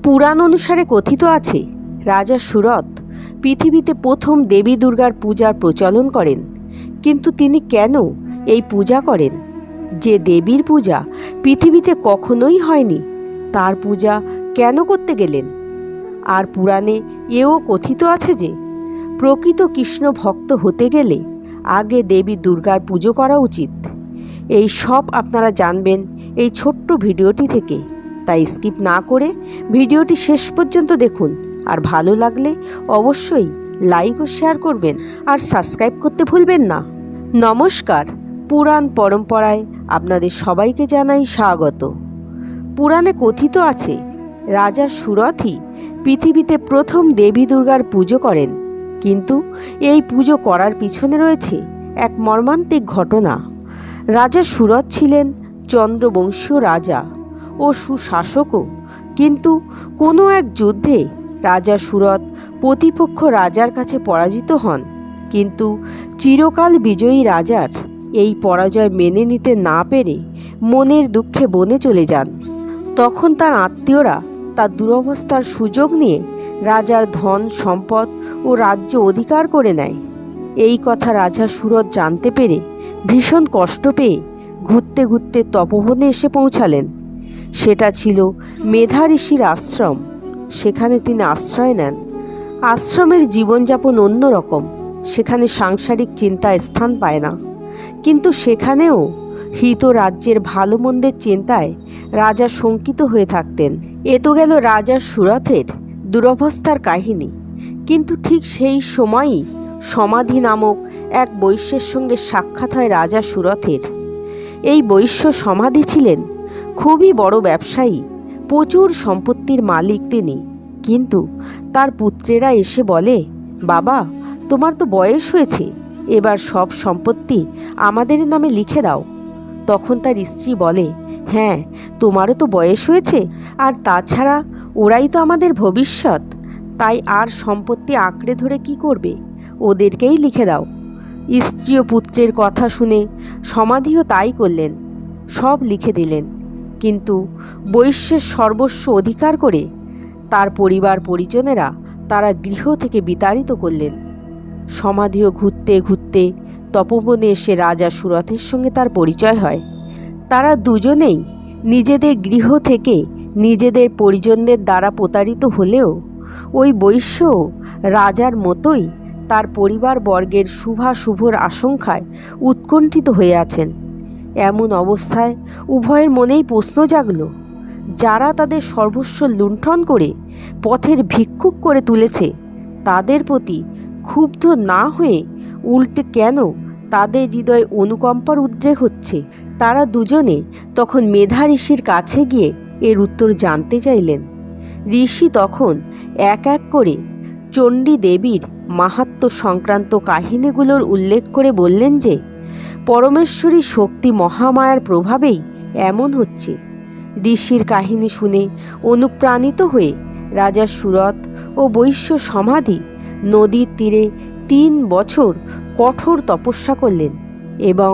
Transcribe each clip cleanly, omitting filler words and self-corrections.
পুরাণ অনুসারে কথিত আছে রাজা সুরথ পৃথিবীতে প্রথম দেবী দুর্গার পূজার প্রচলন করেন। কিন্তু তিনি কেন এই পূজা করেন? যে দেবীর পূজা পৃথিবীতে কখনোই হয়নি, তার পূজা কেন করতে গেলেন? আর পুরাণে এও কথিত আছে যে প্রকৃত কৃষ্ণ ভক্ত হতে গেলে আগে দেবী দুর্গার পুজো করা উচিত। এই সব আপনারা জানবেন এই ছোট্ট ভিডিওটি থেকে, তাই স্কিপ না করে ভিডিওটি শেষ পর্যন্ত দেখুন। আর ভালো লাগলে অবশ্যই লাইক ও শেয়ার করবেন, আর সাবস্ক্রাইব করতে ভুলবেন না। নমস্কার, পুরাণ পরম্পরায় আপনাদের সবাইকে জানাই স্বাগত। পুরাণে কথিত আছে রাজা সুরথই পৃথিবীতে প্রথম দেবী দুর্গার পুজো করেন। কিন্তু এই পুজো করার পিছনে রয়েছে এক মর্মান্তিক ঘটনা। রাজা সুরথ ছিলেন চন্দ্রবংশীয় রাজা ও সুশাসকও, কিন্তু কোনো এক যুদ্ধে রাজা সুরথ প্রতিপক্ষ রাজার কাছে পরাজিত হন। কিন্তু চিরকাল বিজয়ী রাজার এই পরাজয় মেনে নিতে না পেরে মনের দুঃখে বনে চলে যান। তখন তার আত্মীয়রা তার দুরবস্থার সুযোগ নিয়ে রাজার ধন সম্পদ ও রাজ্য অধিকার করে নেয়। এই কথা রাজা সুরথ জানতে পেরে ভীষণ কষ্ট পেয়ে ঘুরতে ঘুরতে তপবনে এসে পৌঁছালেন। সেটা ছিল মেধা ঋষির আশ্রম। সেখানে তিনি আশ্রয় নেন। আশ্রমের জীবনযাপন অন্যরকম, সেখানে সাংসারিক চিন্তা স্থান পায় না। কিন্তু সেখানেও হৃত রাজ্যের ভালো মন্দের চিন্তায় রাজা শঙ্কিত হয়ে থাকতেন। এ তো গেল রাজা সুরথের দুরবস্থার কাহিনী। কিন্তু ঠিক সেই সময়ই সমাধি নামক এক বৈশ্যের সঙ্গে সাক্ষাৎ হয় রাজা সুরথের। এই বৈশ্য সমাধি ছিলেন খুবই বড় ব্যবসায়ী, প্রচুর সম্পত্তির মালিক তিনি। কিন্তু তার পুত্রেরা এসে বলে, বাবা, তোমার তো বয়স হয়েছে, এবার সব সম্পত্তি আমাদের নামে লিখে দাও। তখন তার স্ত্রী বলে, হ্যাঁ, তোমারও তো বয়স হয়েছে, আর তাছাড়া ওরাই তো আমাদের ভবিষ্যৎ, তাই আর সম্পত্তি আঁকড়ে ধরে কি করবে, ওদেরকেই লিখে দাও। স্ত্রী ও পুত্রের কথা শুনে সমাধিও তাই করলেন, সব লিখে দিলেন। কিন্তু বৈশ্যের সর্বস্ব অধিকার করে তার পরিবার পরিজনেরা তারা গৃহ থেকে বিতাড়িত করলেন। সমাধিও ঘুরতে ঘুরতে তপবনে এসে রাজা সুরথের সঙ্গে তার পরিচয় হয়। তারা দুজনেই নিজেদের গৃহ থেকে নিজেদের পরিজনদের দ্বারা প্রতারিত হলেও ওই বৈশ্য রাজার মতোই তার পরিবার বর্গের শুভাশুভর আশঙ্কায় উৎকণ্ঠিত হয়ে আছেন। এমন অবস্থায় উভয়ের মনেই প্রশ্ন জাগল, যারা তাদের সর্বস্ব লুণ্ঠন করে পথের ভিক্ষুক করে তুলেছে, তাদের প্রতি ক্ষুব্ধ না হয়ে উল্টে কেন তাদের হৃদয়ে অনুকম্পার উদ্রেক হচ্ছে? তারা দুজনে তখন মেধা ঋষির কাছে গিয়ে এর উত্তর জানতে চাইলেন। ঋষি তখন এক এক করে চণ্ডী দেবীর মাহাত্ম্য সংক্রান্ত কাহিনীগুলোর উল্লেখ করে বললেন যে পরমেশ্বরী শক্তি মহামায়ার প্রভাবেই এমন হচ্ছে। ঋষির কাহিনী শুনে অনুপ্রাণিত হয়ে রাজা সুরথ ও বৈশ্য সমাধি নদীর তীরে 3 বছর কঠোর তপস্যা করলেন এবং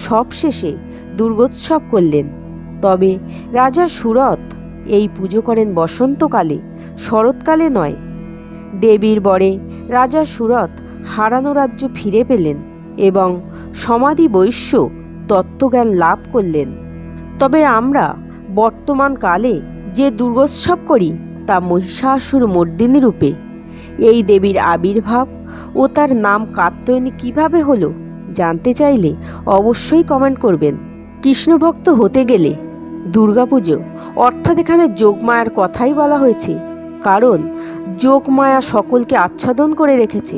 সবশেষে দুর্গোৎসব করলেন। তবে রাজা সুরথ এই পুজো করেন বসন্তকালে, শরৎকালে নয়। দেবীর বরে রাজা সুরথ হারানো রাজ্য ফিরে পেলেন এবং সমাধি বৈশ্য তত্ত্বজ্ঞান লাভ করলেন। তবে আমরা বর্তমান কালে যে দুর্গোৎসব করি তা মহিষাসুর মর্দিনী রূপে। এই দেবীর আবির্ভাব ও তার নাম কাত্যায়নী কিভাবে হলো জানতে চাইলে অবশ্যই কমেন্ট করবেন। কৃষ্ণভক্ত হতে গেলে দুর্গাপুজো অর্থাৎ এখানে যোগমায়ার কথাই বলা হয়েছে, কারণ যোগমায়া সকলকে আচ্ছাদন করে রেখেছে।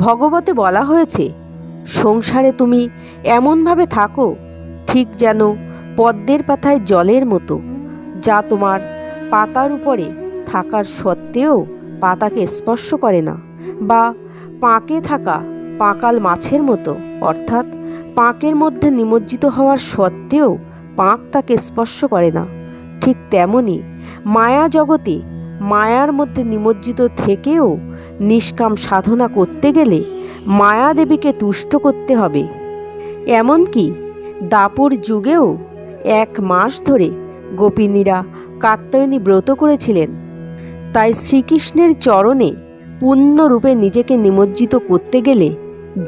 ভগবতে বলা হয়েছে, সংসারে তুমি এমনভাবে থাকো ঠিক যেন পদ্মের পাতায় জলের মতো, যা তোমার পাতার উপরে থাকার সত্ত্বেও পাতাকে স্পর্শ করে না, বা পাঁকে থাকা পাঁকাল মাছের মতো, অর্থাৎ পাঁকের মধ্যে নিমজ্জিত হওয়ার সত্ত্বেও পাঁক তাকে স্পর্শ করে না। ঠিক তেমনি মায়া জগতে মায়ার মধ্যে নিমজ্জিত থেকেও নিষ্কাম সাধনা করতে গেলে মায়া দেবীকে তুষ্ট করতে হবে। এমনকি দাপর যুগেও 1 মাস ধরে গোপিনীরা কাত্যায়নী ব্রত করেছিলেন, তাই শ্রীকৃষ্ণের চরণে পূর্ণরূপে নিজেকে নিমজ্জিত করতে গেলে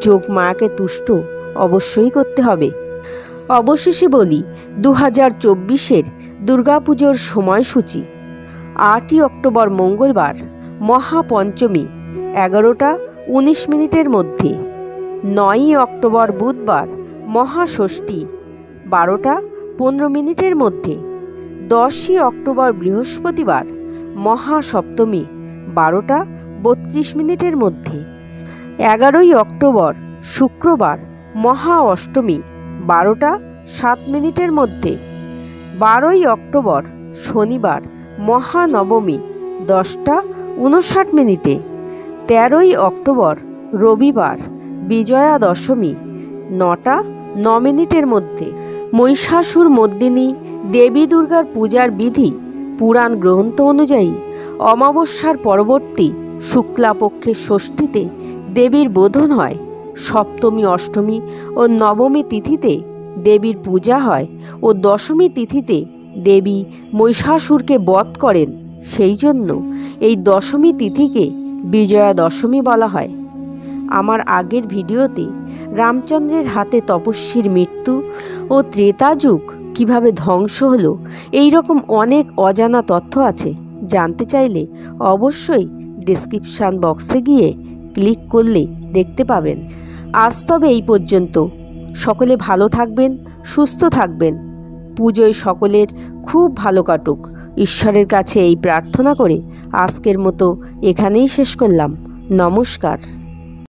যোগমায়াকে তুষ্ট অবশ্যই করতে হবে। অবশেষে বলি 2024-এর দুর্গাপুজোর সময়সূচি। 8ই অক্টোবর মঙ্গলবার মহাপঞ্চমী 11:19 মধ্যে, 9ই অক্টোবর বুধবার মহাষষ্ঠী 12:15 মধ্যে, 10ই অক্টোবর বৃহস্পতিবার মহাসপ্তমী 12:32 মধ্যে, 11ই অক্টোবর শুক্রবার মহা অষ্টমী 12:07 মধ্যে, 12ই অক্টোবর শনিবার মহানবমী 10:59, 13ই অক্টোবর রবিবার বিজয়া দশমী 9:09 মধ্যে। মহিষাসুর মর্দিনী দেবী দুর্গার পূজার বিধি পুরাণ গ্রন্থ অনুযায়ী অমাবস্যার পরবর্তী শুক্লাপক্ষের ষষ্ঠীতে দেবীর বোধন হয়। সপ্তমী, অষ্টমী ও নবমী তিথিতে দেবীর পূজা হয় ও দশমী তিথিতে দেবী মহিষাসুরকে বধ করেন। সেই জন্য এই দশমী তিথিকে বিজয়া দশমী বলা হয়। আমার আগের ভিডিওতে রামচন্দ্রের হাতে তপস্বীর মৃত্যু ও ত্রেতা যুগ কীভাবে ধ্বংস হলো এই রকম অনেক অজানা তথ্য আছে। জানতে চাইলে অবশ্যই ডেসক্রিপশান বক্সে গিয়ে ক্লিক করলে দেখতে পাবেন। আজ তবে এই পর্যন্ত। সকলে ভালো থাকবেন, সুস্থ থাকবেন। পুজোয় সকলের খুব ভালো কাটুক, ঈশ্বরের কাছে এই প্রার্থনা করে আজকের মতো এখানেই শেষ করলাম। নমস্কার।